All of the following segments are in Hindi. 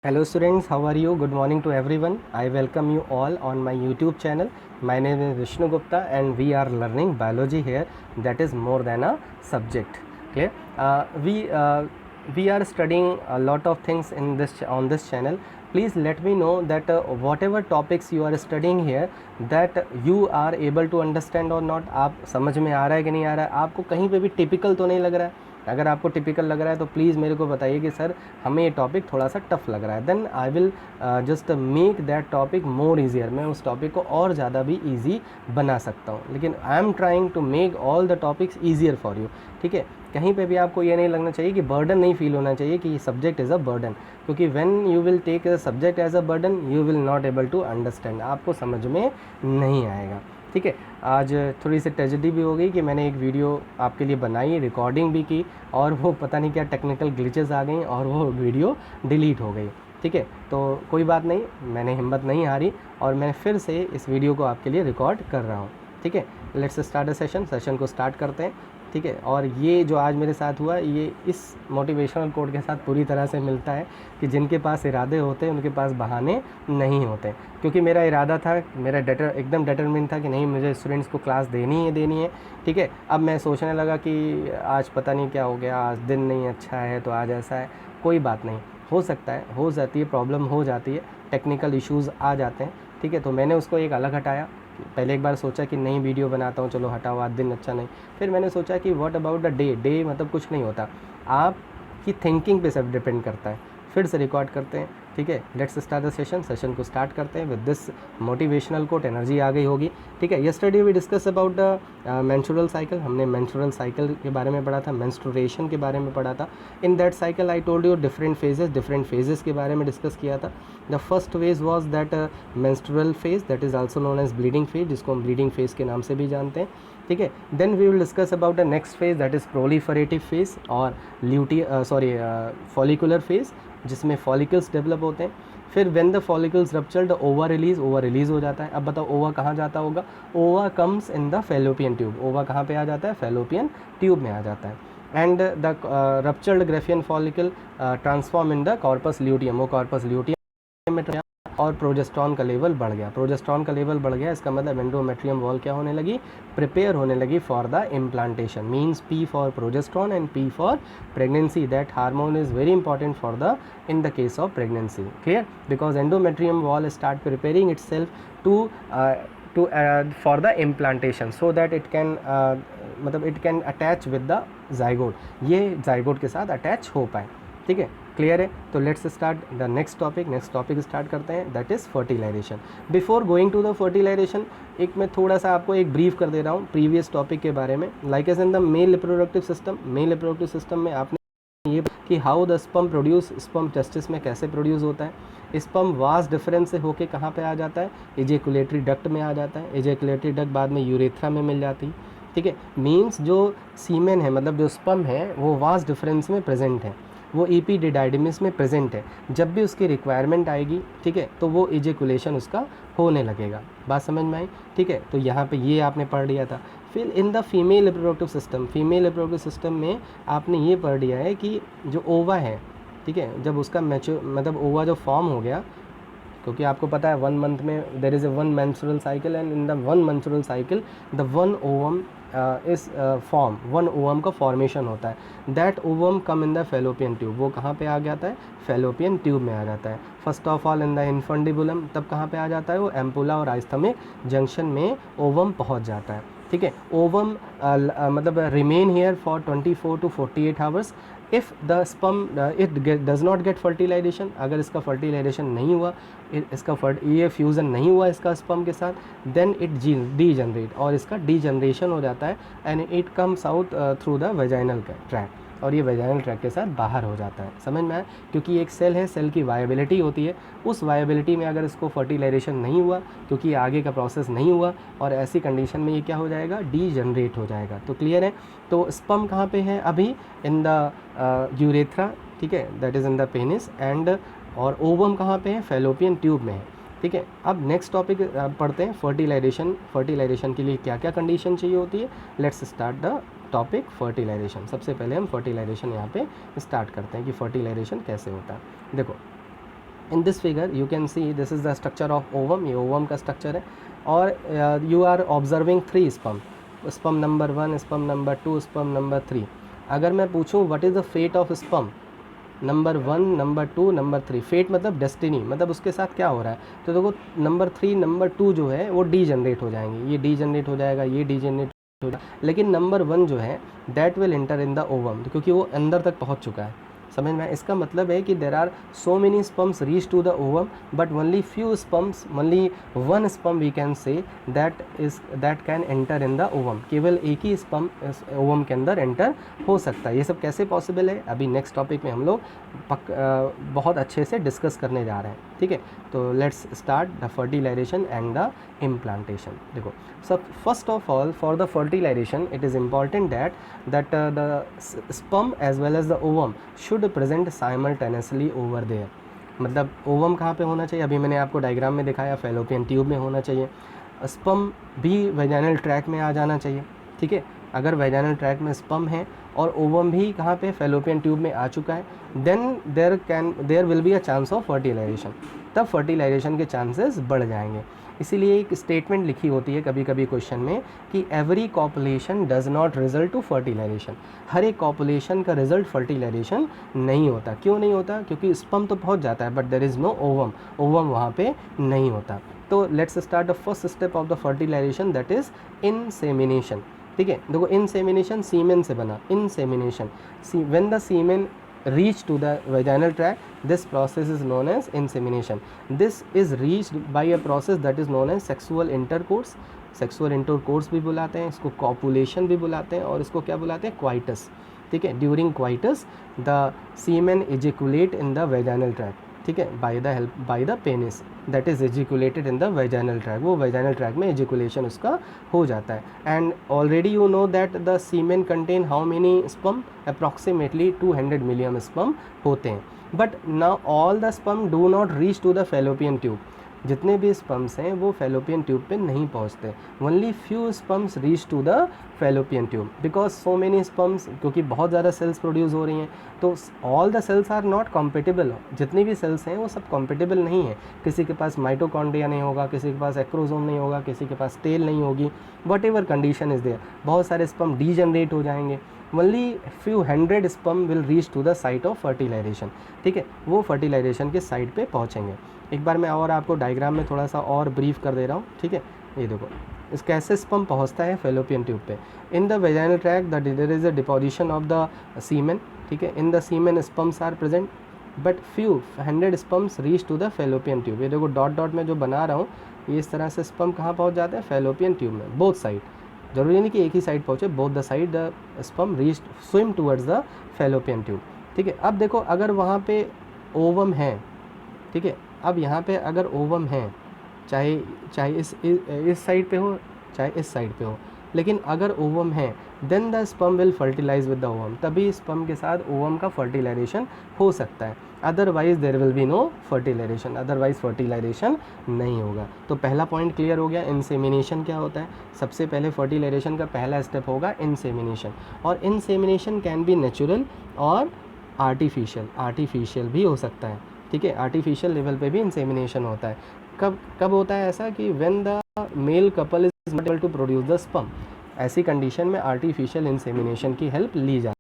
Hello students, how are you? Good morning to everyone. I welcome you all on my YouTube channel. My name is Vishnu Gupta and we are learning biology here. That is more than a subject. Okay. We are studying a lot of things in this on this channel. Please let me know that whatever topics you are studying here, that you are able to understand or not. आप समझ में आ रहा है कि नहीं आ रहा है, आपको कहीं पे भी टिपिकल तो नहीं लग रहा है। अगर आपको टिपिकल लग रहा है तो प्लीज़ मेरे को बताइए कि सर हमें ये टॉपिक थोड़ा सा टफ लग रहा है, then I will just make that topic more easier. मैं उस टॉपिक को और ज़्यादा भी ईजी बना सकता हूँ, लेकिन I am trying to make all the topics easier for you. ठीक है, कहीं पे भी आपको ये नहीं लगना चाहिए कि बर्डन नहीं फील होना चाहिए कि ये सब्जेक्ट इज़ अ बर्डन, क्योंकि when you will take a subject as a burden you will not able to understand, आपको समझ में नहीं आएगा। ठीक है, आज थोड़ी सी ट्रेजेडी भी हो गई कि मैंने एक वीडियो आपके लिए बनाई, रिकॉर्डिंग भी की, और वो पता नहीं क्या टेक्निकल ग्लिचेस आ गई और वो वीडियो डिलीट हो गई। ठीक है, तो कोई बात नहीं, मैंने हिम्मत नहीं हारी और मैं फिर से इस वीडियो को आपके लिए रिकॉर्ड कर रहा हूँ। ठीक है, लेट्स स्टार्ट अ सेशन को स्टार्ट करते हैं। ठीक है, और ये जो आज मेरे साथ हुआ ये इस मोटिवेशनल कोट के साथ पूरी तरह से मिलता है कि जिनके पास इरादे होते हैं उनके पास बहाने नहीं होते, क्योंकि मेरा इरादा था, मेरा एकदम डिटरमिन था कि नहीं, मुझे स्टूडेंट्स को क्लास देनी है। ठीक है, अब मैं सोचने लगा कि आज पता नहीं क्या हो गया, आज दिन नहीं अच्छा है तो आज ऐसा है। कोई बात नहीं, हो सकता है, हो जाती है, प्रॉब्लम हो जाती है, टेक्निकल इश्यूज़ आ जाते हैं। ठीक है, तो मैंने उसको एक अलग हटाया। पहले एक बार सोचा कि नई वीडियो बनाता हूँ, चलो हटाओ, आज दिन अच्छा नहीं। फिर मैंने सोचा कि व्हाट अबाउट द डे मतलब कुछ नहीं होता, आपकी थिंकिंग पे सब डिपेंड करता है। फिर से रिकॉर्ड करते हैं। ठीक है, लेट्स स्टार्ट द सेशन को स्टार्ट करते हैं with this motivational quote. Energy आ गई होगी। ठीक है, yesterday we discuss about the menstrual cycle. हमने मेंस्ट्रुअल साइकिल के बारे में पढ़ा था, मेंस्ट्रुएशन के बारे में पढ़ा था। In that cycle I told you different phases के बारे में डिस्कस किया था। The first phase was that menstrual phase, that is also known as bleeding phase, जिसको हम ब्लीडिंग फेज के नाम से भी जानते हैं। ठीक है, then we will discuss about the next phase, that is proliferative phase और फॉलिकुलर फेज, जिसमें फॉलिकल्स डेवलप होते हैं। फिर when the follicles rupture the ova release हो जाता है। अब बताओ ओवा कहाँ जाता होगा? ओवा comes in the fallopian tube. ओवा कहाँ पे आ जाता है? फेलोपियन ट्यूब में आ जाता है। And the ruptured Graafian follicle transform in the corpus luteum. वो कॉर्पस ल्यूटियम में और प्रोजेस्ट्रॉन का लेवल बढ़ गया। इसका मतलब एंडोमेट्रियम वॉल क्या होने लगी? प्रिपेयर होने लगी for the implantation. Means P for progesterone and P for pregnancy. That hormone is very important for the in the case of pregnancy. Clear? Because endometrium wall start preparing itself to for the implantation, so that it can मतलब it can attach with the zygote, ये zygote के साथ attach हो पाए। ठीक है, क्लियर है? तो let's start the next topic start करते हैं, that is fertilisation. Before going to the fertilisation, एक मैं थोड़ा सा आपको एक ब्रीफ कर दे रहा हूँ प्रीवियस टॉपिक के बारे में। Like as in the male reproductive system में आपने ये कि हाउ द स्पर्म टेस्टिस में कैसे प्रोड्यूस होता है। स्पर्म वास डिफरेंस से होके कहाँ पे आ जाता है? इजेकुलेटरी डक्ट में आ जाता है। इजेकुलेटरी डक्ट बाद में यूरेथ्रा में मिल जाती है। ठीक है, मीन्स जो सीमेन है, मतलब जो स्पर्म है, वो वास डिफरेंस में प्रेजेंट है, वो एपिडिडाइडिमिस में प्रेजेंट है। जब भी उसकी रिक्वायरमेंट आएगी, ठीक है, तो वो इजेकुलेशन उसका होने लगेगा। बात समझ में आई? ठीक है, तो यहाँ पे ये आपने पढ़ लिया था। फिर in the female reproductive system में आपने ये पढ़ लिया है कि जो ओवा है, ठीक है, जब उसका मतलब ओवा जो फॉर्म हो गया, क्योंकि आपको पता है 1 मंथ में there is a 1 menstrual cycle, and in the 1 menstrual cycle the 1 ovum is form 1 ovum का फॉर्मेशन होता है। That ovum come in the fallopian tube. वो कहाँ पे आ जाता है? फेलोपियन ट्यूब में आ जाता है। First of all in the infundibulum, तब कहाँ पे आ जाता है? वो एम्पुला और आइस्थमिक जंक्शन में ओवम पहुँच जाता है। ठीक है, ओवम मतलब remain here for 24 to 48 hours. If the sperm it does not get fertilisation, अगर इसका फर्टिलाइजेशन नहीं हुआ, ये फ्यूज़न नहीं हुआ इसका स्पर्म के साथ, देन इट डीजनरेट, और इसका डीजनरेशन हो जाता है and it comes out through the vaginal track, और ये वेजाइनल ट्रैक के साथ बाहर हो जाता है। समझ में आया? क्योंकि एक सेल है, सेल की वायबिलिटी होती है, उस वायबिलिटी में अगर इसको फर्टिलाइजेशन नहीं हुआ, क्योंकि आगे का प्रोसेस नहीं हुआ, और ऐसी कंडीशन में ये क्या हो जाएगा? डीजनरेट हो जाएगा। तो क्लियर है? तो स्पर्म कहाँ पे है अभी? इन द यूरेथ्रा, ठीक है, that is in the penis, and और ओवम कहाँ पे है? फेलोपियन ट्यूब में है। ठीक है, अब नेक्स्ट टॉपिक पढ़ते हैं, फर्टिलाइजेशन के लिए क्या क्या कंडीशन चाहिए होती है। Let's start the topic fertilisation. सबसे पहले हम फर्टिलाइजेशन यहाँ पे स्टार्ट करते हैं कि फर्टिलाइजेशन कैसे होता है। देखो, in this figure you can see this is the structure of ovum, ये ओवम का स्ट्रक्चर है। और you are observing 3 sperm, sperm number 1, sperm number 2, sperm number 3। अगर मैं पूछूं what is the fate of sperm number 1, number 2, number 3, fate मतलब डेस्टिनी, मतलब उसके साथ क्या हो रहा है, तो देखो नंबर 3, नंबर 2 जो है वो डी जनरेट हो जाएंगे, ये डी जनरेट हो जाएगा, ये डी जनरेट हो जाएगा, लेकिन नंबर 1 जो है that will enter in the ovum, क्योंकि वो अंदर तक पहुंच चुका है। समझ में? इसका मतलब है कि there are so many sperms reach to the ovum but only few sperms, only one sperm we can say that can enter in the ovum, केवल एक ही स्पर्म ओवम के अंदर एंटर हो सकता है। ये सब कैसे पॉसिबल है, अभी नेक्स्ट टॉपिक में हम लोग बहुत अच्छे से डिस्कस करने जा रहे हैं, ठीक है। तो let's start the fertilisation and the implantation. देखो, so first of all for the fertilization it is important that the sperm as well as the ovum should present simultaneously over there। मतलब ओवम कहाँ पे होना चाहिए, अभी मैंने आपको डायग्राम में दिखाया, फैलोपियन ट्यूब में होना चाहिए। स्पर्म भी वेजाइनल ट्रैक में आ जाना चाहिए, ठीक है। अगर वेजाइनल ट्रैक में स्पर्म है और ओवम भी कहाँ पे, फैलोपियन ट्यूब में आ चुका है, then there will be a chance of fertilisation, तब फर्टिलाइजेशन के चांसेस बढ़ जाएंगे। इसीलिए एक स्टेटमेंट लिखी होती है कभी कभी क्वेश्चन में कि every copulation does not result to fertilisation, हर एक कॉपुलेशन का रिजल्ट फर्टिलाइजेशन नहीं होता। क्यों नहीं होता? क्योंकि स्पर्म तो पहुंच जाता है but there is no ovum, ovum वहाँ पे नहीं होता। तो let's start the first step of the fertilisation, that is insemination, ठीक है। देखो इनसेमिनेशन सीमेन से बना, insemination, when the semen reach to the vaginal tract, this process is known as insemination. This is reached by a process that is known as sexual intercourse, sexual intercourse भी बुलाते हैं इसको, copulation भी बुलाते हैं, और इसको क्या बुलाते हैं, coitus, ठीक है। During coitus the semen ejaculate in the vaginal tract, ठीक है, by the penis that is ejaculated in the vaginal tract, वो वेजाइनल ट्रैक में एजिकुलेशन उसका हो जाता है। And already you know that the semen contain how many sperm, approximately 200 million sperm होते हैं। But now all the sperm do not reach to the fallopian tube, जितने भी स्पर्म्स हैं वो फैलोपियन ट्यूब पे नहीं पहुंचते, only few sperms reach to the fallopian tube because so many sperms, क्योंकि बहुत ज़्यादा सेल्स प्रोड्यूस हो रही हैं, तो all the cells are not compatible, जितनी भी सेल्स हैं वो सब कॉम्पिटिबल नहीं है। किसी के पास माइटोकॉन्ड्रिया नहीं होगा, किसी के पास एक्रोसोम नहीं होगा, किसी के पास टेल नहीं होगी, whatever condition is there, बहुत सारे स्पर्म डीजनरेट हो जाएंगे, only few 100 sperm will reach to the site of fertilisation, ठीक है, वो फर्टिलाइजेशन के साइट पे पहुँचेंगे। एक बार मैं और आपको डायग्राम में थोड़ा सा और ब्रीफ कर दे रहा हूँ, ठीक है। ये देखो इस कैसे स्पर्म पहुँचता है फैलोपियन ट्यूब पे। In the vaginal tract the there is a deposition of the semen, ठीक है, in the semen sperms are present but few 100 sperms reach to the fallopian tube. ये देखो डॉट डॉट में जो बना रहा हूँ, ये इस तरह से स्पर्म कहाँ पहुँच जाते हैं, फैलोपियन ट्यूब में, बोथ साइड, जरूरी नहीं कि एक ही साइड पहुँचे, both the side the sperm reach swim towards the fallopian tube, ठीक है। अब देखो अगर वहाँ पे ओवम है, ठीक है, अब यहाँ पे अगर ओवम है, चाहे इस साइड पे हो चाहे इस साइड पे हो, लेकिन अगर ओवम है then the sperm will fertilise with the ovum, तभी स्पर्म के साथ ओवम का फर्टिलाइजेशन हो सकता है, otherwise there will be no fertilisation, otherwise fertilisation नहीं होगा। तो पहला पॉइंट क्लियर हो गया, इंसेमिनेशन क्या होता है। सबसे पहले फर्टिलाइजेशन का पहला स्टेप होगा इंसेमिनेशन, और इंसेमिनेशन कैन बी नेचुरल और आर्टिफिशियल भी हो सकता है, ठीक है। आर्टिफिशियल लेवल पे भी इंसेमिनेशन होता है। कब होता है ऐसा कि when the male couple is not able to produce the sperm, ऐसी कंडीशन में आर्टिफिशियल इंसेमिनेशन की हेल्प ली जाती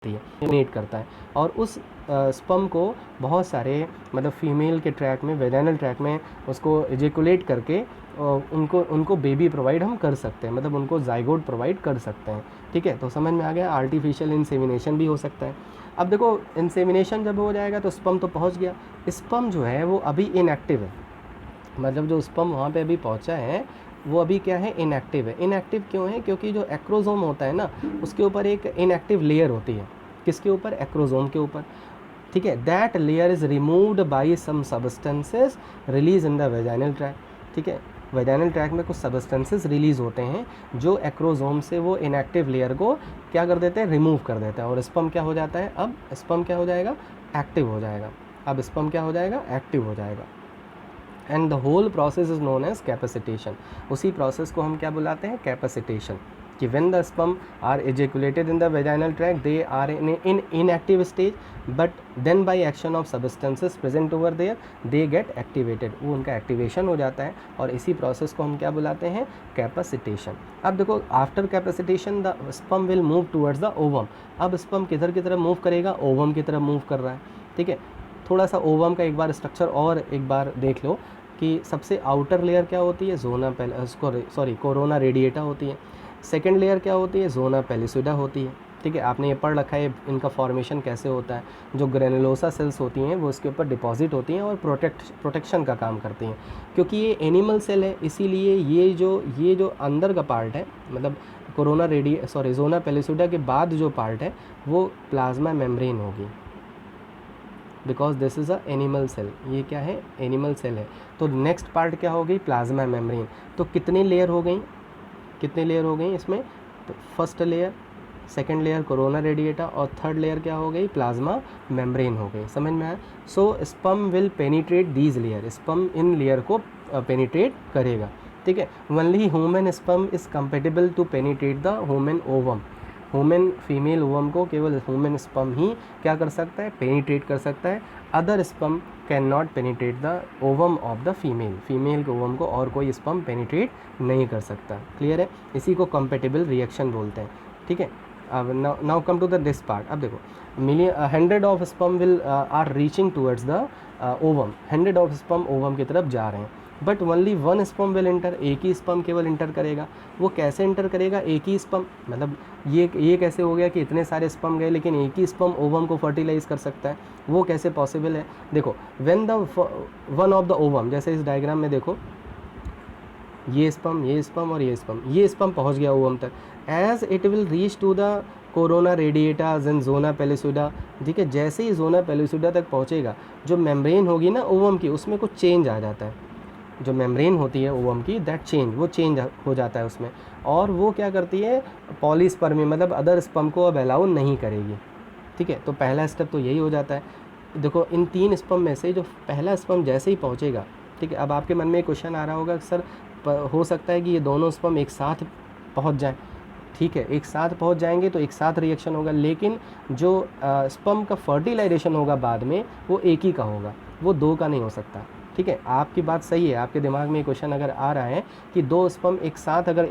है, डोनेट करता है, और उस स्पर्म को बहुत सारे मतलब फीमेल के ट्रैक में, वेजाइनल ट्रैक में उसको एजेकुलेट करके उनको बेबी प्रोवाइड हम कर सकते हैं, मतलब उनको जाइगोट प्रोवाइड कर सकते हैं, ठीक है। तो समझ में आ गया, आर्टिफिशियल इंसेमिनेशन भी हो सकता है। अब देखो इंसेमिनेशन जब हो जाएगा तो स्पर्म तो पहुंच गया, स्पर्म जो है वो अभी इनएक्टिव है, मतलब जो स्पर्म वहाँ पे अभी पहुँचा है वो अभी क्या है, इनएक्टिव है। इनएक्टिव क्यों है? क्योंकि जो एक्रोसोम होता है ना, उसके ऊपर एक इनएक्टिव लेयर होती है, किसके ऊपर, एक्रोसोम के ऊपर, ठीक है। That layer is removed by some substances release in the vaginal tract, ठीक है। वेजाइनल ट्रैक में कुछ सब्सटेंसेस रिलीज होते हैं जो एक्रोसोम से वो इनएक्टिव लेयर को क्या कर देते हैं, रिमूव कर देते हैं, और स्पर्म क्या हो जाता है, अब स्पर्म क्या हो जाएगा, एक्टिव हो जाएगा, अब स्पर्म क्या हो जाएगा, एक्टिव हो जाएगा। And the whole process is known as capacitation, उसी प्रोसेस को हम क्या बुलाते हैं, कैपेसिटेशन, कि when the sperm are ejaculated in the vaginal tract they are in inactive stage, but then by action of substances present over there they get activated, वो उनका एक्टिवेशन हो जाता है और इसी प्रोसेस को हम क्या बुलाते हैं, कैपेसिटेशन। अब देखो after capacitation the sperm will move towards the ovum. अब स्पर्म किधर की तरफ मूव करेगा, ओवम की तरफ मूव कर रहा है, ठीक है। थोड़ा सा ओवम का एक बार स्ट्रक्चर और एक बार देख लो कि सबसे आउटर लेयर क्या होती है, कोरोना रेडिएटा होती है। सेकेंड लेयर क्या होती है, जोना पेलिसिडा होती है, ठीक है। आपने ये पढ़ रखा है इनका फॉर्मेशन कैसे होता है। जो ग्रेनुलोसा सेल्स होती हैं वो इसके ऊपर डिपॉजिट होती हैं और प्रोटेक्शन का काम करती हैं। क्योंकि ये एनिमल सेल है इसीलिए ये जो अंदर का पार्ट है, मतलब जोना पेलिसिडा के बाद जो पार्ट है वो प्लाज्मा मेम्ब्रेन होगी, because this is a animal cell. ये क्या है, एनिमल सेल है। तो नेक्स्ट पार्ट क्या हो गई, प्लाज्मा मेम्ब्रेन। तो कितनी लेयर हो गई इसमें, तो first layer, second layer corona radiata और थर्ड लेयर क्या हो गई, प्लाज्मा मेम्ब्रेन हो गई। समझ में आया। So sperm will penetrate these layer, sperm इन लेयर को पेनिट्रेट करेगा, ठीक है। Only human sperm is compatible to penetrate the human ovum. Human female ovum को केवल ह्यूमन स्पर्म ही क्या कर सकता है, पेनिट्रेट कर सकता है। Other sperm can not penetrate the ovum of the female के ओवम को और कोई स्पर्म पेनिट्रेट नहीं कर सकता। क्लियर है, इसी को कंपेटेबल रिएक्शन बोलते हैं, ठीक है। अब now come to the this part. अब देखो 100 of sperm will are reaching towards the ovum, 100 of sperm ovum की तरफ जा रहे हैं, but only one sperm will enter, एक ही स्पर्म केवल इंटर करेगा। वो कैसे इंटर करेगा, एक ही स्पर्म, मतलब ये कैसे हो गया कि इतने सारे स्पर्म गए लेकिन एक ही स्पर्म ओवम को फर्टिलाइज कर सकता है, वो कैसे पॉसिबल है। देखो when the one of the ovum, जैसे इस डायग्राम में देखो ये स्पर्म और ये स्पर्म पहुंच गया ओवम तक। As it will reach to the corona radiata and zona pellucida, ठीक है। जैसे ही जोना पेलिसिडा तक पहुंचेगा, जो मेम्ब्रेन होगी ना ओवम की, उसमें कुछ चेंज आ जाता है। जो मेम्ब्रेन होती है ओवम की, वो चेंज हो जाता है उसमें, और वो क्या करती है, पॉलीस्पर्मी, मतलब अदर स्पर्म को अब अलाउ नहीं करेगी, ठीक है। तो पहला स्टेप तो यही हो जाता है। देखो इन 3 स्पर्म में से जो पहला स्पर्म जैसे ही पहुंचेगा, ठीक है। अब आपके मन में एक क्वेश्चन आ रहा होगा, सर हो सकता है कि ये दोनों स्पर्म एक साथ पहुंच जाएं, ठीक है। एक साथ पहुंच जाएंगे तो एक साथ रिएक्शन होगा, लेकिन जो स्पर्म का फर्टिलाइजेशन होगा बाद में, वो एक ही का होगा, वो 2 का नहीं हो सकता, ठीक है। आपकी बात सही है, आपके दिमाग में क्वेश्चन अगर आ रहा है कि 2 स्पर्म एक साथ अगर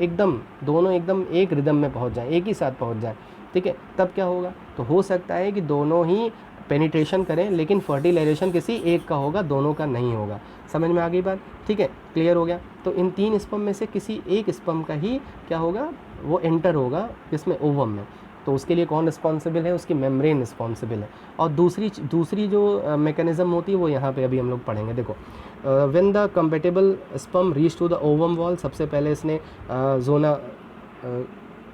दोनों एकदम एक रिदम में पहुंच जाएं, एक ही साथ पहुंच जाएं, ठीक है, तब क्या होगा। तो हो सकता है कि दोनों ही पेनिट्रेशन करें, लेकिन फर्टिलाइजेशन किसी एक का होगा, दोनों का नहीं होगा। समझ में आ गई बात, ठीक है, क्लियर हो गया। तो इन 3 स्पर्म में से किसी एक स्पर्म का ही क्या होगा, वो एंटर होगा इसमें ओवम में। तो उसके लिए कौन रिस्पॉन्सिबल है, उसकी मेम्ब्रेन रिस्पॉन्सिबल है। और दूसरी जो मैकेनिज्म होती है वो यहाँ पे अभी हम लोग पढ़ेंगे। देखो when the compatible sperm reach to the ovum wall, सबसे पहले इसने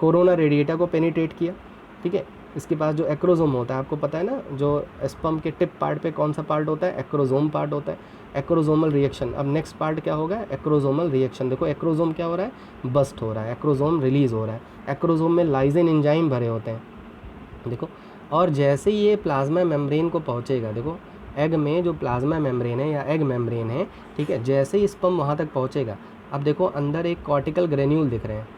कोरोना रेडिएटा को पेनिट्रेट किया, ठीक है। इसके पास जो एक्रोजोम होता है, आपको पता है ना, जो स्पर्म के टिप पार्ट पे कौन सा पार्ट होता है, एक्रोजोम पार्ट होता है। एक्रोजोमल रिएक्शन, अब नेक्स्ट पार्ट क्या होगा, एक्रोजोमल रिएक्शन। देखो एक्रोजोम क्या हो रहा है, बस्ट हो रहा है, एक्रोजोम रिलीज हो रहा है। एक्रोजोम में लाइसिन एंजाइम भरे होते हैं, देखो। और जैसे ही ये प्लाज्मा मेम्ब्रेन को पहुंचेगा, देखो एग में जो प्लाज्मा मेम्ब्रेन है या एग मेम्ब्रेन है, ठीक है, जैसे ही स्पर्म वहाँ तक पहुँचेगा, अब देखो अंदर एक कॉर्टिकल ग्रेन्यूल दिख रहे हैं,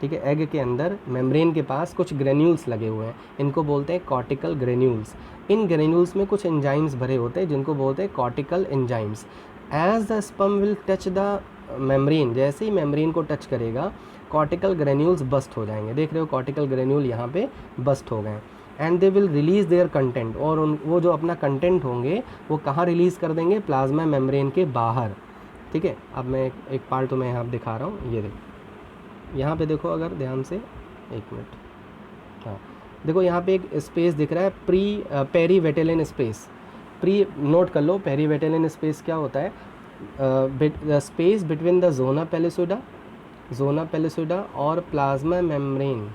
ठीक है। एग के अंदर मेम्ब्रेन के पास कुछ ग्रेन्यूल्स लगे हुए हैं, इनको बोलते हैं कॉर्टिकल ग्रेन्यूल्स। इन ग्रेन्यूल्स में कुछ एंजाइम्स भरे होते हैं जिनको बोलते हैं cortical enzymes. As the sperm will touch the membrane, जैसे ही मेम्ब्रेन को टच करेगा, कॉर्टिकल ग्रेन्यूल्स बस्ट हो जाएंगे। देख रहे हो कॉर्टिकल ग्रेन्यूल यहाँ पे बस्ट हो गए, and they will release their content, और वो जो अपना कंटेंट होंगे वो कहाँ रिलीज़ कर देंगे, प्लाज्मा मेम्ब्रेन के बाहर, ठीक है। अब मैं एक पार्ट तो मैं यहाँ दिखा रहा हूँ, ये देखो यहाँ पे देखो अगर ध्यान से, एक मिनट, हाँ देखो यहाँ पे एक स्पेस दिख रहा है, पेरीवेटेलिन स्पेस। नोट कर लो, पेरीवेटेलिन स्पेस क्या होता है, space between the zona pellucida और प्लाज्मा मेम्ब्रेन,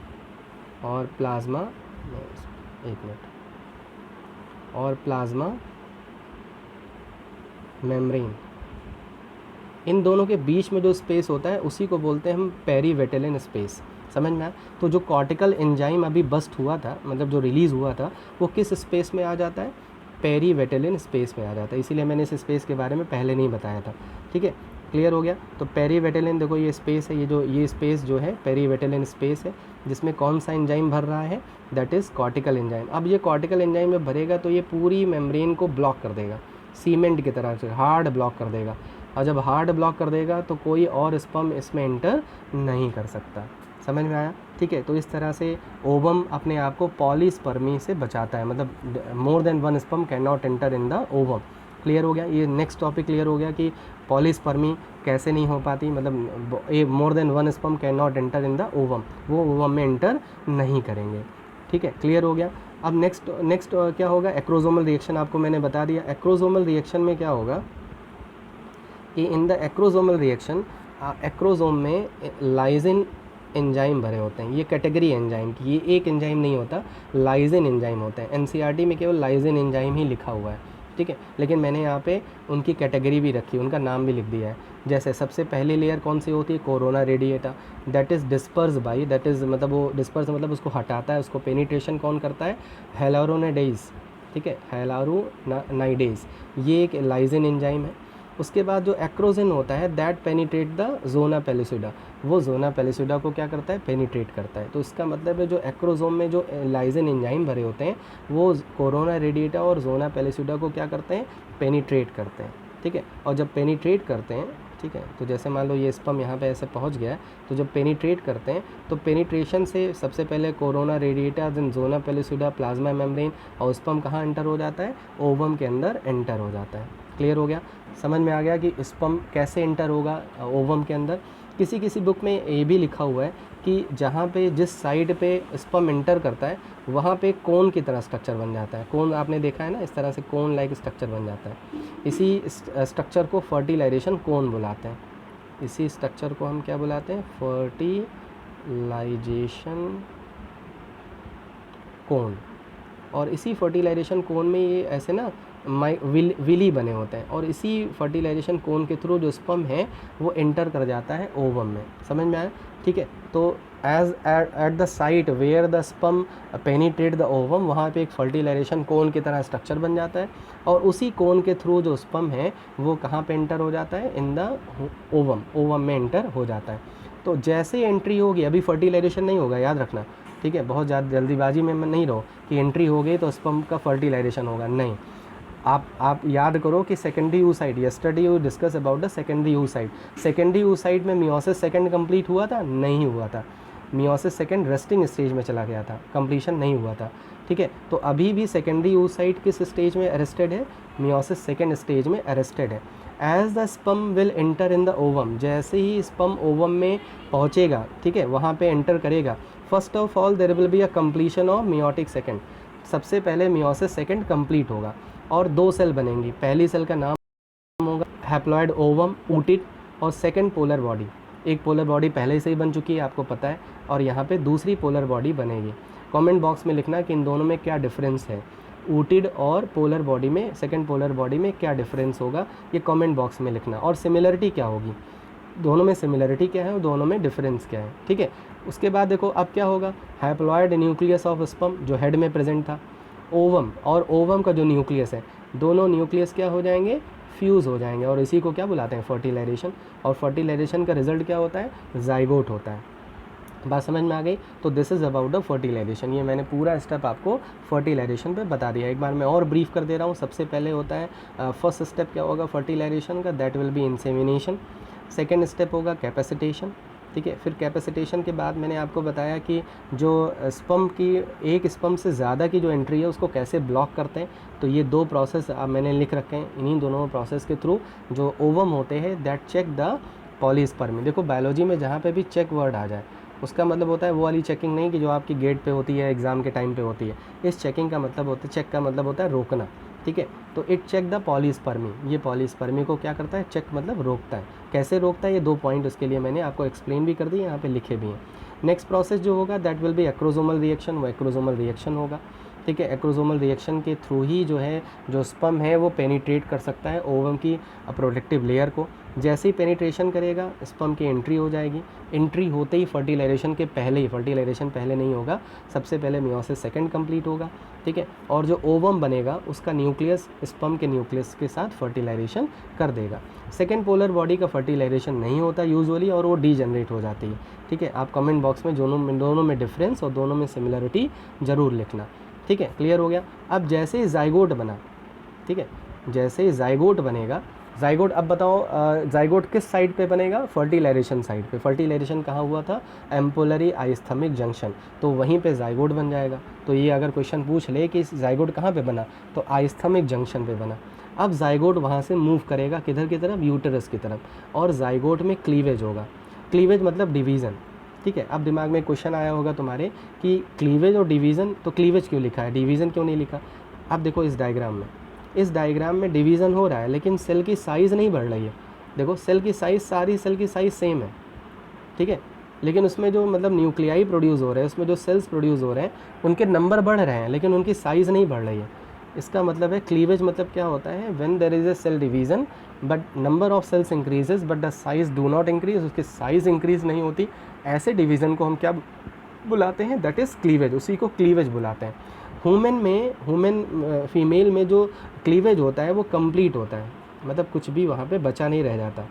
और प्लाज्मा, एक मिनट, और प्लाज्मा मेम्ब्रेन, इन दोनों के बीच में जो स्पेस होता है उसी को बोलते हैं हम पेरीवेटेलिन स्पेस। समझ में आया। तो जो कॉर्टिकल एंजाइम अभी बस्ट हुआ था, मतलब जो रिलीज़ हुआ था, वो किस स्पेस में आ जाता है, पेरीवेटेलिन स्पेस में आ जाता है। इसीलिए मैंने इस स्पेस के बारे में पहले नहीं बताया था, ठीक है। क्लियर हो गया। तो पेरीवेटेलिन देखो ये स्पेस है, ये स्पेस जो है पेरीवेटेलिन स्पेस है, जिसमें कौन सा एंजाइम भर रहा है, दैट इज़ कॉर्टिकल एंजाइम। अब ये कॉर्टिकल एंजाइम में भरेगा तो ये पूरी मेम्ब्रेन को ब्लॉक कर देगा, सीमेंट की तरह से हार्ड ब्लॉक कर देगा, और जब हार्ड ब्लॉक कर देगा तो कोई और स्पर्म इसमें एंटर नहीं कर सकता। समझ में आया? ठीक है। तो इस तरह से ओवम अपने आप को पॉलीस्पर्मी से बचाता है, मतलब मोर than one sperm can not enter in the ovum. Clear हो गया? ये नेक्स्ट टॉपिक क्लियर हो गया कि पॉलीस्पर्मी कैसे नहीं हो पाती, मतलब a more than one sperm can not enter in the ovum, वो ओवम में एंटर नहीं करेंगे। ठीक है, क्लियर हो गया। अब नेक्स्ट क्या होगा, एक्रोसोमल रिएक्शन आपको मैंने बता दिया। एक्रोसोमल रिएक्शन में क्या होगा कि in the acrosomal reaction, acrosome में लाइजिन एंजाइम भरे होते हैं। ये कैटेगरी एंजाइम की, ये एक एंजाइम नहीं होता, लाइजिन एंजाइम होते हैं। एनसीईआरटी में केवल लाइजिन एंजाइम ही लिखा हुआ है, ठीक है, लेकिन मैंने यहाँ पे उनकी कैटेगरी भी रखी, उनका नाम भी लिख दिया है। जैसे सबसे पहली लेयर कौन सी होती है, corona radiata, that is disperse by, that is मतलब वो डिस्पर्स मतलब उसको हटाता है, उसको पेनिट्रेशन कौन करता है, हेलारोनेडेज, ठीक है, हेलारोनाइडेज, ये एक लाइजिन एंजाइम है। उसके बाद जो एक्रोजिन होता है that penetrate the zona pellucida, वो जोना पेलिसिडा को क्या करता है, पेनिट्रेट करता है। तो इसका मतलब है जो एक्रोसोम में जो लाइजिन एंजाइम भरे होते हैं वो कोरोना रेडिएटा और जोना पेलिसिडा को क्या करते हैं, पेनिट्रेट करते हैं, ठीक है। और जब पेनिट्रेट करते हैं, ठीक है, तो जैसे मान लो ये स्पर्म यहाँ पे ऐसे पहुँच गया है, तो जब पेनिट्रेट करते हैं तो पेनिट्रेशन से सबसे पहले corona radiata, then zona pellucida, plasma membrane, और स्पर्म कहाँ एंटर हो जाता है, ओवम के अंदर एंटर हो जाता है। क्लियर हो गया? समझ में आ गया कि स्पर्म कैसे एंटर होगा ओवम के अंदर। किसी किसी बुक में ये भी लिखा हुआ है कि जहाँ पे जिस साइड पे स्पर्म एंटर करता है वहाँ पे कोन की तरह स्ट्रक्चर बन जाता है। कोन आपने देखा है ना, इस तरह से कोन लाइक स्ट्रक्चर बन जाता है। इसी स्ट्रक्चर को फर्टिलाइजेशन कोन बुलाते हैं। इसी स्ट्रक्चर को हम क्या बुलाते हैं, फर्टिलाइजेशन कोन। और इसी फर्टिलाइजेशन कोन में ये ऐसे ना विली बने होते हैं, और इसी फर्टिलाइजेशन कोन के थ्रू जो स्पर्म है वो एंटर कर जाता है ओवम में। समझ में आया? ठीक है। तो as at the site where the sperm penetrate the ovum, वहाँ पे एक फर्टिलाइजेशन कोन की तरह स्ट्रक्चर बन जाता है, और उसी कोन के थ्रू जो स्पर्म है वो कहाँ पे एंटर हो जाता है, इन द ओवम, ओवम में एंटर हो जाता है। तो जैसे एंट्री होगी, अभी फर्टिलाइजेशन नहीं होगा, याद रखना, ठीक है, बहुत ज़्यादा जल्दीबाजी में नहीं रहो कि एंट्री हो गई तो स्पर्म का फर्टिलाइजेशन होगा, नहीं। आप याद करो कि secondary oocyte, yesterday you discuss about the secondary oocyte। Secondary oocyte में मियोसिस सेकंड कंप्लीट हुआ था, नहीं हुआ था। मियोसिस सेकंड रेस्टिंग स्टेज में चला गया था, कंप्लीशन नहीं हुआ था, ठीक है। तो अभी भी सेकेंडरी oocyte किस स्टेज में अरेस्टेड है, मियोसिस सेकंड स्टेज में अरेस्टेड है। As the sperm will enter in the ovum, जैसे ही स्पर्म ओवम में पहुँचेगा, ठीक है, वहाँ पे एंटर करेगा, first of all there will be a completion of meiotic second. सबसे पहले मियोसिस सेकंड कंप्लीट होगा और दो सेल बनेंगी। पहली सेल का नाम होगा हैप्लॉइड ओवम ऊटिड, और सेकंड पोलर बॉडी। एक पोलर बॉडी पहले से ही बन चुकी है, आपको पता है, और यहाँ पे दूसरी पोलर बॉडी बनेगी। कमेंट बॉक्स में लिखना कि इन दोनों में क्या डिफरेंस है, ऊटिड और पोलर बॉडी में, सेकंड पोलर बॉडी में क्या डिफरेंस होगा, ये कमेंट बॉक्स में लिखना। और सिमिलरिटी क्या होगी, दोनों में सिमिलरिटी क्या है और दोनों में डिफरेंस क्या है, ठीक है। उसके बाद देखो अब क्या होगा, हैप्लॉइड न्यूक्लियस ऑफ स्पर्म जो हेड में प्रेजेंट था, ओवम और ओवम का जो न्यूक्लियस है, दोनों न्यूक्लियस क्या हो जाएंगे, फ्यूज़ हो जाएंगे, और इसी को क्या बुलाते हैं, फर्टिलाइजेशन। और फर्टिलाइजेशन का रिजल्ट क्या होता है, जाइगोट होता है। बात समझ में आ गई? तो this is about the fertilisation. ये मैंने पूरा स्टेप आपको फर्टिलाइजेशन पे बता दिया। एक बार मैं और ब्रीफ कर दे रहा हूँ। सबसे पहले होता है फर्स्ट स्टेप क्या होगा फर्टिलाइजेशन का, that will be insemination. Second step होगा कैपेसिटेशन, ठीक है। फिर कैपेसिटेशन के बाद मैंने आपको बताया कि जो स्पर्म की, एक स्पर्म से ज़्यादा की जो एंट्री है उसको कैसे ब्लॉक करते हैं। तो ये दो प्रोसेस मैंने लिख रखे हैं। इन्हीं दोनों प्रोसेस के थ्रू जो ओवम होते हैं दैट चेक द पॉलीस्पर्मी। देखो बायोलॉजी में जहाँ पे भी चेक वर्ड आ जाए उसका मतलब होता है वो वाली चेकिंग नहीं कि जो आपकी गेट पे होती है, एग्ज़ाम के टाइम पे होती है। इस चेकिंग का मतलब होता है, चेक का मतलब होता है रोकना, ठीक है। तो इट चेक द पॉलीस्पर्मी, ये पॉलीस्पर्मी को क्या करता है, चेक मतलब रोकता है। कैसे रोकता है, ये 2 पॉइंट उसके लिए मैंने आपको एक्सप्लेन भी कर दिए, यहाँ पे लिखे भी हैं। नेक्स्ट प्रोसेस जो होगा that will be acrosomal reaction, वो एक्रोसोमल रिएक्शन होगा। ठीक है। एक्रोसोमल रिएक्शन के थ्रू ही जो है जो स्पर्म है वो पेनिट्रेट कर सकता है ओवम की प्रोटेक्टिव लेयर को। जैसे ही पेनिट्रेशन करेगा स्पर्म की एंट्री हो जाएगी। एंट्री होते ही फर्टिलाइजेशन के पहले ही, फर्टिलाइजेशन पहले नहीं होगा, सबसे पहले मियोसिस सेकंड कंप्लीट होगा, ठीक है। और जो ओवम बनेगा उसका न्यूक्लियस स्पर्म के न्यूक्लियस के साथ फर्टिलाइजेशन कर देगा। सेकेंड पोलर बॉडी का फर्टिलाइजेशन नहीं होता यूजुअली और वो डीजनरेट हो जाती है, ठीक है। आप कमेंट बॉक्स में दोनों में डिफरेंस और दोनों में सिमिलरिटी ज़रूर लिखना, ठीक है। क्लियर हो गया। अब जैसे ही जाइगोट बना, ठीक है, जैसे ही जाइगोट बनेगा, जाइगोट अब बताओ जाइगोट किस साइड पे बनेगा? फर्टिलाइजेशन साइड पे। फर्टिलाइजेशन कहाँ हुआ था? एम्पोलरी आइस्थमिक जंक्शन, तो वहीं पे जाइगोट बन जाएगा। तो ये अगर क्वेश्चन पूछ ले कि जाइगोट कहाँ पे बना, तो आइस्थमिक जंक्शन पे बना। अब जाइगोट वहाँ से मूव करेगा किधर की तरफ? यूटेरस की तरफ, और जाइगोट में क्लीवेज होगा। क्लीवेज मतलब डिवीज़न, ठीक है। अब दिमाग में क्वेश्चन आया होगा तुम्हारे कि क्लीवेज और डिवीज़न, तो क्लीवेज क्यों लिखा है, डिवीज़न क्यों नहीं लिखा? अब देखो इस डायग्राम में डिवीज़न हो रहा है लेकिन सेल की साइज़ नहीं बढ़ रही है। देखो सेल की साइज़, सारी सेल की साइज़ सेम है, ठीक है, लेकिन उसमें जो मतलब न्यूक्लियाई प्रोड्यूस हो रहे हैं, उसमें जो सेल्स प्रोड्यूस हो रहे हैं उनके नंबर बढ़ रहे हैं लेकिन उनकी साइज़ नहीं बढ़ रही है। इसका मतलब है क्लीवेज मतलब क्या होता है? When there is a cell division but number of cells increases but the size do not increase, उसकी साइज़ इंक्रीज़ नहीं होती, ऐसे डिवीज़न को हम क्या बुलाते हैं? दैट इज़ क्लीवेज, उसी को क्लीवेज बुलाते हैं। फीमेल में जो क्लीवेज होता है वो कंप्लीट होता है, मतलब कुछ भी वहाँ पे बचा नहीं रह जाता,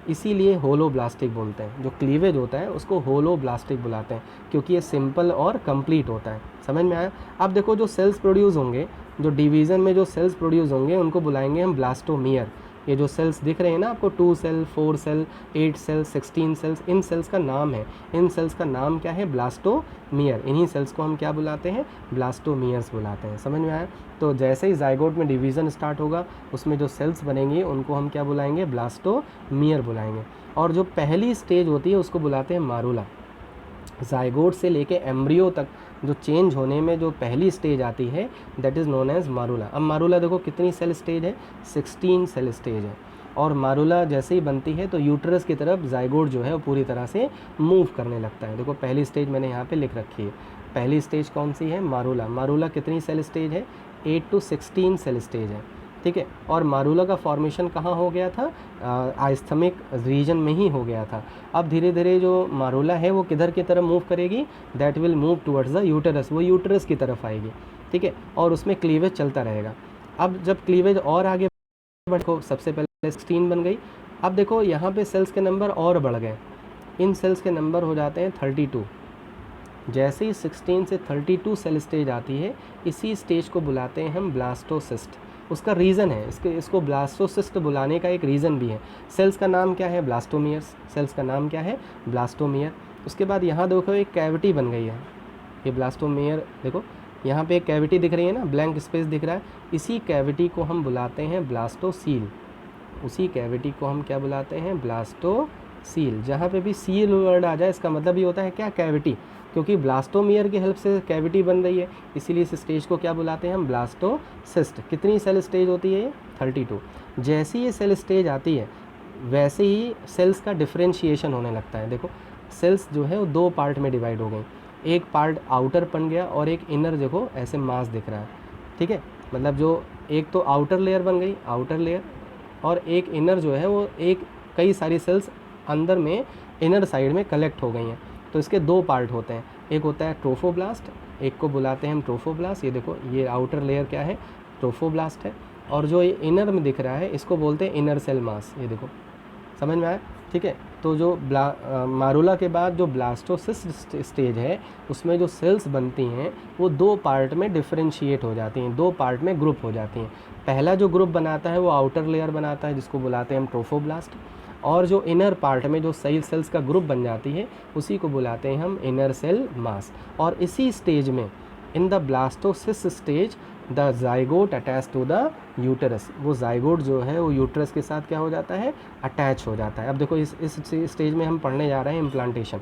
इसीलिए होलोब्लास्टिक बोलते हैं। जो क्लीवेज होता है उसको होलोब्लास्टिक बुलाते हैं क्योंकि ये सिंपल और कंप्लीट होता है। समझ में आया? अब देखो जो सेल्स प्रोड्यूस होंगे, जो डिवीज़न में जो सेल्स प्रोड्यूस होंगे उनको बुलाएंगे हम ब्लास्टोमियर। ये जो सेल्स दिख रहे हैं ना आपको, 2 सेल, 4 सेल, 8 सेल, 16 सेल्स, इन सेल्स का नाम है, इन सेल्स का नाम क्या है? ब्लास्टोमियर। इन्हीं सेल्स को हम क्या बुलाते हैं? ब्लास्टोमियर्स बुलाते हैं। समझ में आया? तो जैसे ही जाइगोट में डिवीज़न स्टार्ट होगा उसमें जो सेल्स बनेंगे उनको हम क्या बुलाएंगे? ब्लास्टोमियर बुलाएंगे। और जो पहली स्टेज होती है उसको बुलाते हैं मारूला। जाइगोट से लेके एम्ब्रियो तक जो चेंज होने में जो पहली स्टेज आती है दैट इज़ नोन एज मारूला। अब मारूला देखो कितनी सेल स्टेज है? 16 सेल स्टेज है। और मारूला जैसे ही बनती है तो यूट्रस की तरफ जाइगोट जो है वो पूरी तरह से मूव करने लगता है। देखो पहली स्टेज मैंने यहाँ पे लिख रखी है। पहली स्टेज कौन सी है? मारूला। मारूला कितनी सेल स्टेज है? 8 to 16 सेल स्टेज है, ठीक है। और मारूला का फॉर्मेशन कहाँ हो गया था? आइस्थमिक रीजन में ही हो गया था। अब धीरे धीरे जो मारूला है वो किधर की तरफ मूव करेगी? That will move towards the uterus, वो यूटेरस की तरफ आएगी, ठीक है। और उसमें क्लीवेज चलता रहेगा। अब जब क्लीवेज और आगे बढ़ो, सबसे पहले 16 बन गई, अब देखो यहाँ पे सेल्स के नंबर और बढ़ गए, इन सेल्स के नंबर हो जाते हैं 32। जैसे ही 16 से 32 सेल स्टेज आती है, इसी स्टेज को बुलाते हैं हम ब्लास्टोसिस्ट। उसका रीज़न है, इसको ब्लास्टोसिस्ट बुलाने का एक रीज़न भी है। सेल्स का नाम क्या है? ब्लास्टोमियर्स। सेल्स का नाम क्या है? ब्लास्टोमियर। उसके बाद यहाँ देखो एक कैविटी बन गई है, ये ब्लास्टोमियर। देखो यहाँ पे एक कैविटी दिख रही है ना, ब्लैंक स्पेस दिख रहा है, इसी कैविटी को हम बुलाते हैं ब्लास्टोसील। उसी कैविटी को हम क्या बुलाते हैं? ब्लास्टोसील। जहाँ पे भी सील वर्ड आ जाए इसका मतलब ये होता है क्या? कैविटी, क्योंकि ब्लास्टोमियर की हेल्प से कैविटी बन रही है, इसीलिए इस स्टेज को क्या बुलाते हैं हम? ब्लास्टोसिस्ट। कितनी सेल स्टेज होती है ये? 32। जैसी ये सेल स्टेज आती है वैसे ही सेल्स का डिफ्रेंशिएशन होने लगता है। देखो सेल्स जो है वो 2 पार्ट में डिवाइड हो गई, एक पार्ट आउटर बन गया और एक इनर, देखो ऐसे मास दिख रहा है, ठीक है। मतलब जो एक तो आउटर लेयर बन गई, आउटर लेयर, और एक इनर जो है वो एक कई सारी सेल्स अंदर में इनर साइड में कलेक्ट हो गई हैं। तो इसके 2 पार्ट होते हैं, एक होता है ट्रोफोब्लास्ट, एक को बुलाते हैं हम ट्रोफोब्लास्ट। ये देखो ये आउटर लेयर क्या है? ट्रोफोब्लास्ट है। और जो ये इनर में दिख रहा है इसको बोलते हैं इनर सेल मास। ये देखो, समझ में आया? ठीक है। तो जो मारूला के बाद जो ब्लास्टोसिस्ट स्टेज है उसमें जो सेल्स बनती हैं वो 2 पार्ट में डिफरेंशिएट हो जाती हैं, 2 पार्ट में ग्रुप हो जाती हैं। पहला जो ग्रुप बनाता है वो आउटर लेयर बनाता है जिसको बुलाते हैं हम ट्रोफोब्लास्ट, और जो इनर पार्ट में जो सेल्स का ग्रुप बन जाती है उसी को बुलाते हैं हम इनर सेल मास। और इसी स्टेज में in the blastocyst stage the zygote attach to the uterus, वो जाइगोट जो है वो यूटेरस के साथ क्या हो जाता है? अटैच हो जाता है। अब देखो इस स्टेज में हम पढ़ने जा रहे हैं इम्प्लांटेशन।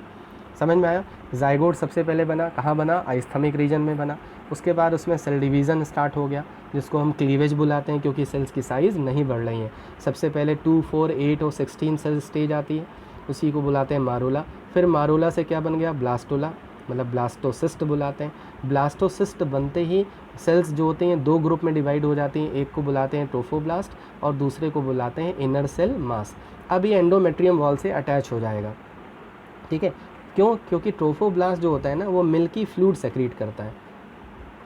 समझ में आया? जाइगोट सबसे पहले बना, कहाँ बना? आइस्थमिक रीजन में बना। उसके बाद उसमें सेल डिवीज़न स्टार्ट हो गया जिसको हम क्लीवेज बुलाते हैं क्योंकि सेल्स की साइज़ नहीं बढ़ रही है। सबसे पहले 2, 4, 8 और 16 सेल स्टेज आती है, उसी को बुलाते हैं मारूला। फिर मारूला से क्या बन गया? ब्लास्टोला। मतलब ब्लास्टोसिस्ट बुलाते हैं। ब्लास्टोसिस्ट बनते ही सेल्स जो होते हैं दो ग्रुप में डिवाइड हो जाती हैं, एक को बुलाते हैं ट्रोफोब्लास्ट और दूसरे को बुलाते हैं इनर सेल मास। अब ये एंडोमेट्रियम वॉल से अटैच हो जाएगा, ठीक है। क्यों? क्योंकि ट्रोफोब्लास्ट जो होता है ना वो मिल्की फ्लूइड सेक्रीट करता है।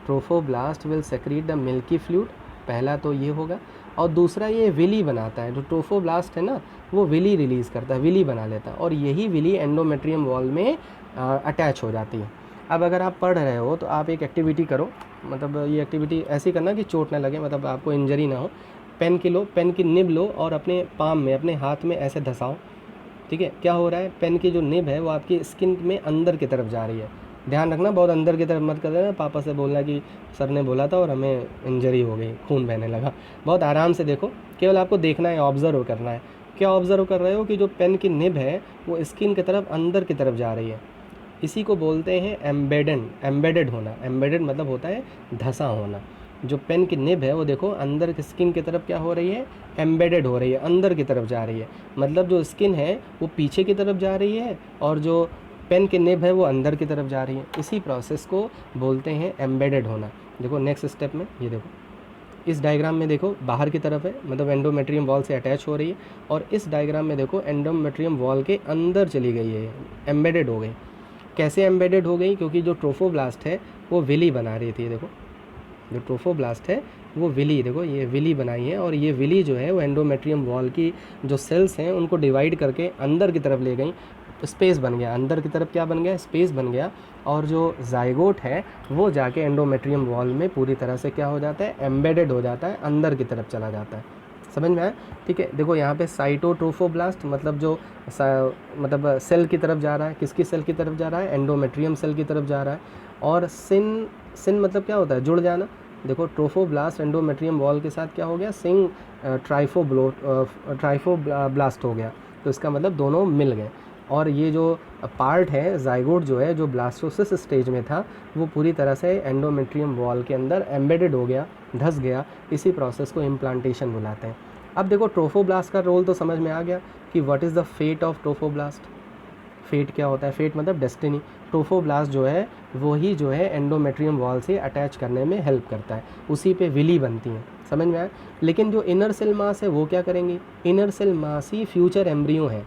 Trophoblast will secrete the milky fluid, पहला तो ये होगा। और दूसरा ये विली बनाता है, जो ट्रोफोब्लास्ट है ना वो विली रिलीज़ करता है, विली बना लेता है, और यही विली एंडोमेट्रियम वॉल में अटैच हो जाती है। अब अगर आप पढ़ रहे हो तो आप एक एक्टिविटी करो, मतलब ये एक्टिविटी ऐसी करना कि चोट ना लगे, मतलब आपको इंजरी ना हो। पेन की लो, पेन की निब लो और अपने पाम में, अपने हाथ में ऐसे धसाओ, ठीक है। क्या हो रहा है, पेन की जो निब है वो आपकी स्किन में अंदर की तरफ जा रही है। ध्यान रखना, बहुत अंदर की तरफ मत कर देना, पापा से बोलना कि सर ने बोला था और हमें इंजरी हो गई, खून बहने लगा। बहुत आराम से देखो, केवल आपको देखना है, ऑब्ज़र्व करना है। क्या ऑब्ज़र्व कर रहे हो कि जो पेन की निब है वो स्किन की तरफ अंदर की तरफ जा रही है। इसी को बोलते हैं एम्बेडेड होना। एम्बेडेड मतलब होता है धंसा होना। जो पेन की निब है वो देखो अंदर की स्किन की तरफ क्या हो रही है, एम्बेडेड हो रही है, अंदर की तरफ जा रही है। मतलब जो स्किन है वो पीछे की तरफ जा रही है और जो पेन की निब है वो अंदर की तरफ जा रही है। इसी प्रोसेस को बोलते हैं एम्बेडेड होना। देखो नेक्स्ट स्टेप में, ये देखो इस डायग्राम में देखो बाहर की तरफ है, मतलब एंडोमेट्रियम वॉल से अटैच हो रही है, और इस डायग्राम में देखो एंडोमेट्रियम वॉल के अंदर चली गई है, एम्बेडेड हो गई। कैसे एम्बेडेड हो गई? क्योंकि जो ट्रोफोब्लास्ट है वो विली बना रही थी। देखो जो ट्रोफोब्लास्ट है वो विली, देखो ये विली बनाई है, और ये विली जो है वो एंडोमेट्रियम वॉल की जो सेल्स हैं उनको डिवाइड करके अंदर की तरफ ले गई। स्पेस बन गया, अंदर की तरफ क्या बन गया, स्पेस बन गया, और जो जाइगोट है वो जाके एंडोमेट्रियम वॉल में पूरी तरह से क्या हो जाता है, एम्बेडेड हो जाता है, अंदर की तरफ चला जाता है। समझ में आया? ठीक है। देखो यहाँ पे साइटोट्रोफोब्लास्ट मतलब जो मतलब सेल की तरफ जा रहा है, किसकी सेल की तरफ जा रहा है, एंडोमेट्रियम सेल की तरफ जा रहा है। और सिन मतलब क्या होता है, जुड़ जाना। देखो ट्रोफोब्लास्ट एंडोमेट्रियम वॉल के साथ क्या हो गया, ट्राइफोब्लास्ट हो गया, तो इसका मतलब दोनों मिल गए। और ये जो पार्ट है जाइगोट जो है, जो ब्लास्टोसिस स्टेज में था, वो पूरी तरह से एंडोमेट्रियम वॉल के अंदर एम्बेडेड हो गया, धस गया। इसी प्रोसेस को इम्प्लांटेशन बुलाते हैं। अब देखो ट्रोफोब्लास्ट का रोल तो समझ में आ गया कि what is the fate of trophoblast. Fate क्या होता है, फेट मतलब डेस्टिनी। ट्रोफोब्लास्ट जो है वही जो है एंडोमेट्रियम वॉल से अटैच करने में हेल्प करता है, उसी पे विली बनती हैं। समझ में आया? लेकिन जो इनर सेल मास है वो क्या करेंगी, इनर सेल मास ही फ्यूचर एम्ब्रियो है।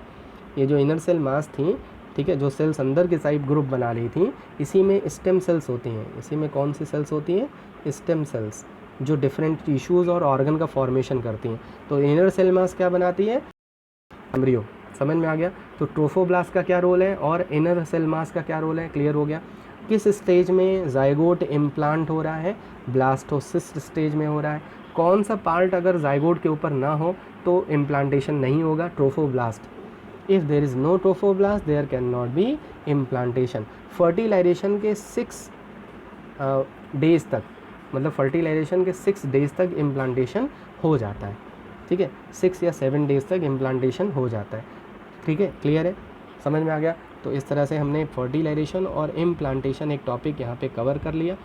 ये जो इनर सेल मास थी, ठीक है, जो सेल्स अंदर के साइड ग्रुप बना रही थी, इसी में स्टेम सेल्स होती हैं। इसी में कौन सी सेल्स होती हैं, स्टेम सेल्स, जो डिफरेंट टिश्यूज़ और ऑर्गन का फॉर्मेशन करती हैं। तो इनर सेल मास क्या बनाती है, एम्ब्रियो। समझ में आ गया? तो ट्रोफोब्लास्ट का क्या रोल है और इनर सेल मास का क्या रोल है, क्लियर हो गया। किस स्टेज में जाइगोट इम्प्लांट हो रहा है, ब्लास्टोसिस्ट स्टेज में हो रहा है। कौन सा पार्ट अगर जाइगोट के ऊपर ना हो तो इम्प्लांटेशन नहीं होगा, trophoblast. If there is no trophoblast there can not be implantation. Fertilisation के 6 डेज तक, मतलब फर्टिलाइजेशन के 6 डेज तक इम्प्लांटेशन हो जाता है, ठीक है। 6 या 7 डेज तक इम्प्लांटेशन हो जाता है, ठीक है। क्लियर है, समझ में आ गया? तो इस तरह से हमने फर्टिलाइजेशन और इम्प्लांटेशन एक टॉपिक यहाँ पे कवर कर लिया,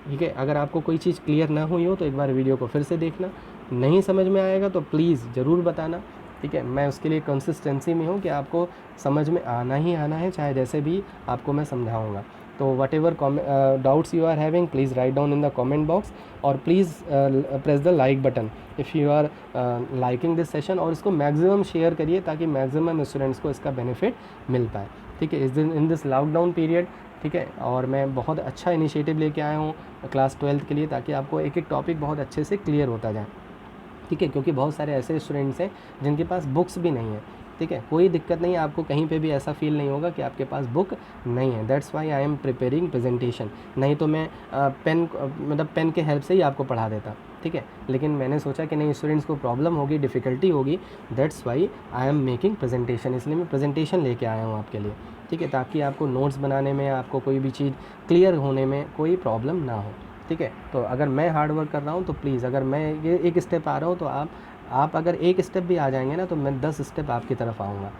ठीक है। अगर आपको कोई चीज़ क्लियर ना हुई हो तो एक बार वीडियो को फिर से देखना, नहीं समझ में आएगा तो प्लीज़ ज़रूर बताना, ठीक है। मैं उसके लिए कंसिस्टेंसी में हूँ कि आपको समझ में आना ही आना है, चाहे जैसे भी आपको मैं समझाऊँगा। तो whatever doubts you are having please write down in the comment box, और please press the like button if you are liking this session, और इसको मैक्सिमम शेयर करिए ताकि मैक्सिमम स्टूडेंट्स को इसका बेनिफिट मिल पाए, ठीक है। इस दिन इन दिस लॉकडाउन पीरियड, ठीक है। और मैं बहुत अच्छा इनिशिएटिव लेके आया हूँ क्लास 12th के लिए, ताकि आपको एक एक टॉपिक बहुत अच्छे से क्लियर होता जाए, ठीक है। क्योंकि बहुत सारे ऐसे स्टूडेंट्स हैं जिनके पास बुक्स भी नहीं है, ठीक है। कोई दिक्कत नहीं, आपको कहीं पे भी ऐसा फील नहीं होगा कि आपके पास बुक नहीं है। That's why I am preparing presentation. नहीं तो मैं पेन के हेल्प से ही आपको पढ़ा देता, ठीक है। लेकिन मैंने सोचा कि नहीं, स्टूडेंट्स को प्रॉब्लम होगी, डिफ़िकल्टी होगी, that's why I am making presentation. इसलिए मैं प्रेजेंटेशन लेके आया हूँ आपके लिए, ठीक है, ताकि आपको नोट्स बनाने में, आपको कोई भी चीज़ क्लियर होने में कोई प्रॉब्लम ना हो, ठीक है। तो अगर मैं हार्ड वर्क कर रहा हूँ तो प्लीज़, अगर मैं ये एक स्टेप आ रहा हूँ तो आप अगर एक स्टेप भी आ जाएंगे ना तो मैं 10 स्टेप आपकी तरफ आऊँगा,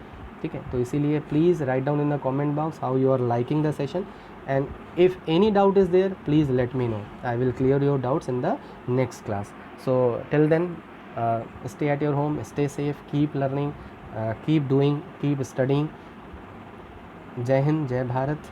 ठीक है। तो इसीलिए please write down in the comment box how you are liking the session, and if any doubt is there please let me know, I will clear your doubts in the next class. So till then stay at your home, stay safe, keep learning, keep doing, keep studying. जय हिंद, जय भारत।